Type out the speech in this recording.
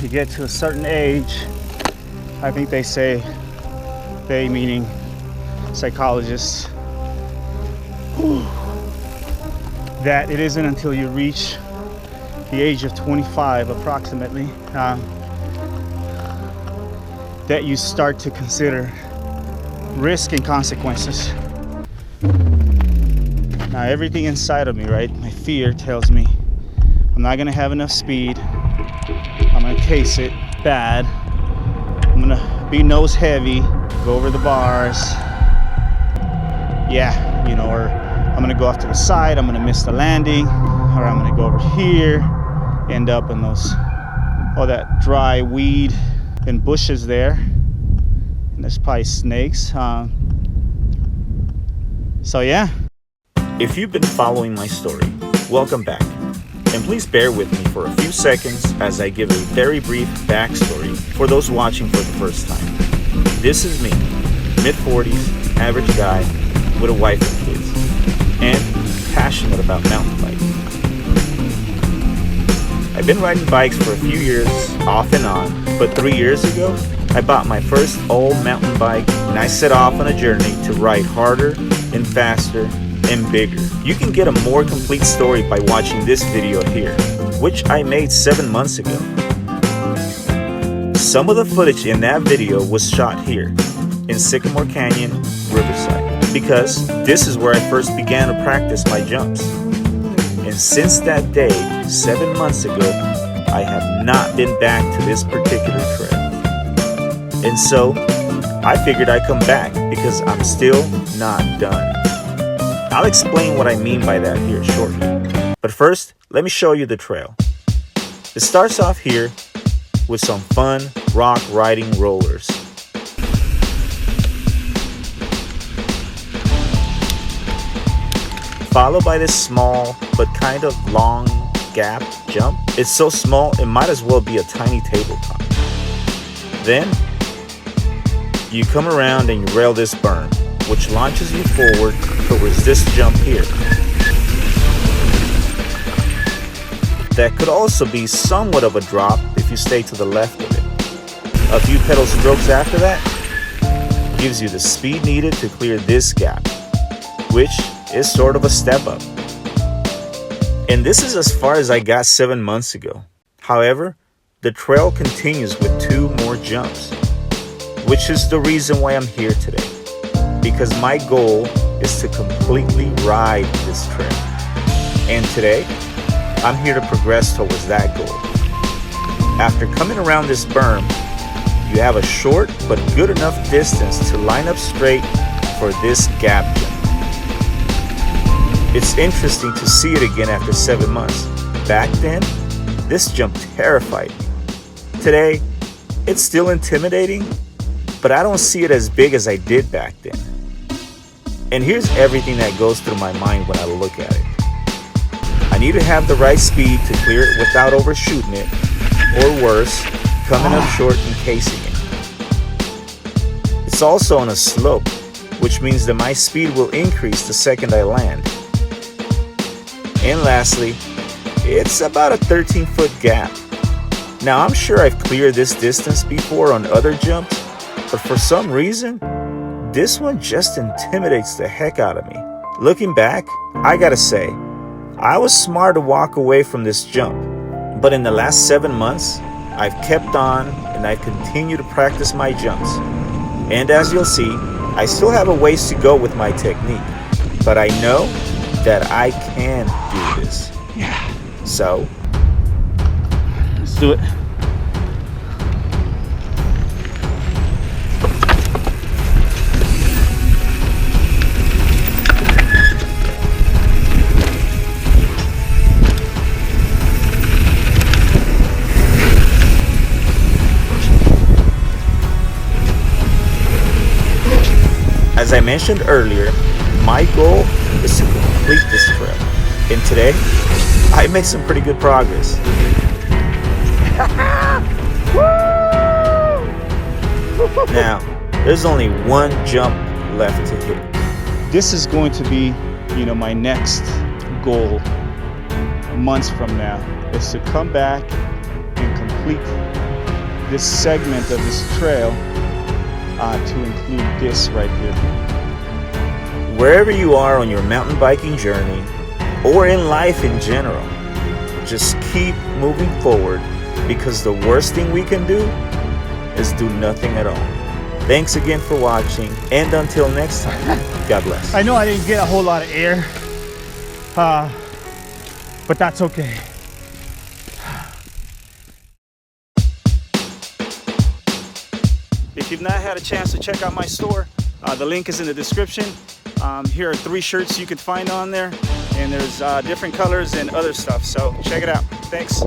you get to a certain age, I think they say, they meaning psychologists, that it isn't until you reach the age of 25 approximately that you start to consider risk and consequences. Now everything inside of me, right, my fear tells me I'm not gonna have enough speed, I'm gonna case it bad, I'm gonna be nose heavy, go over the bars, yeah, you know, or I'm gonna go off to the side, I'm gonna miss the landing, or I'm gonna go over here, end up in those, all that dry weed and bushes there, and there's probably snakes. So yeah. If you've been following my story, welcome back. And please bear with me for a few seconds as I give a very brief backstory for those watching for the first time. This is me, mid-40s, average guy, with a wife and kids, and passionate about mountain biking. I've been riding bikes for a few years, off and on, but 3 years ago, I bought my first all-mountain bike, and I set off on a journey to ride harder and faster and bigger. You can get a more complete story by watching this video here, which I made 7 months ago. Some of the footage in that video was shot here in Sycamore Canyon, Riverside, because this is where I first began to practice my jumps. And since that day, 7 months ago, I have not been back to this particular trail. And so, I figured I'd come back because I'm still not done. I'll explain what I mean by that here shortly. But first, let me show you the trail. It starts off here with some fun rock riding rollers. Followed by this small but kind of long gap jump. It's so small it might as well be a tiny tabletop. Then you come around and you rail this berm, which launches you forward towards this jump here. That could also be somewhat of a drop if you stay to the left of it. A few pedal strokes after that gives you the speed needed to clear this gap, which is sort of a step up. And this is as far as I got 7 months ago. However, the trail continues with 2 more jumps, which is the reason why I'm here today. Because my goal is to completely ride this trail. And today, I'm here to progress towards that goal. After coming around this berm, you have a short but good enough distance to line up straight for this gap jump. It's interesting to see it again after 7 months. Back then, this jump terrified me. Today, it's still intimidating, but I don't see it as big as I did back then. And here's everything that goes through my mind when I look at it. I need to have the right speed to clear it without overshooting it, or worse, coming up short and casing it. It's also on a slope, which means that my speed will increase the second I land. And lastly, it's about a 13-foot gap. Now I'm sure I've cleared this distance before on other jumps, but for some reason, this one just intimidates the heck out of me. Looking back, I gotta say, I was smart to walk away from this jump, but in the last 7 months, I've kept on and I've continued to practice my jumps. And as you'll see, I still have a ways to go with my technique, but I know that I can do this. So, let's do it. as I mentioned earlier, my goal is to complete this trail, and today I made some pretty good progress. Now, there's only one jump left to hit. This is going to be, my next goal months from now, is to come back and complete this segment of this trail to include this right here. Wherever you are on your mountain biking journey or in life in general, just keep moving forward, because the worst thing we can do is do nothing at all. Thanks again for watching, and until next time, God bless. I know I didn't get a whole lot of air, but that's okay. If you've not had a chance to check out my store, the link is in the description. Here are 3 shirts you can find on there, and there's different colors and other stuff, so check it out. Thanks.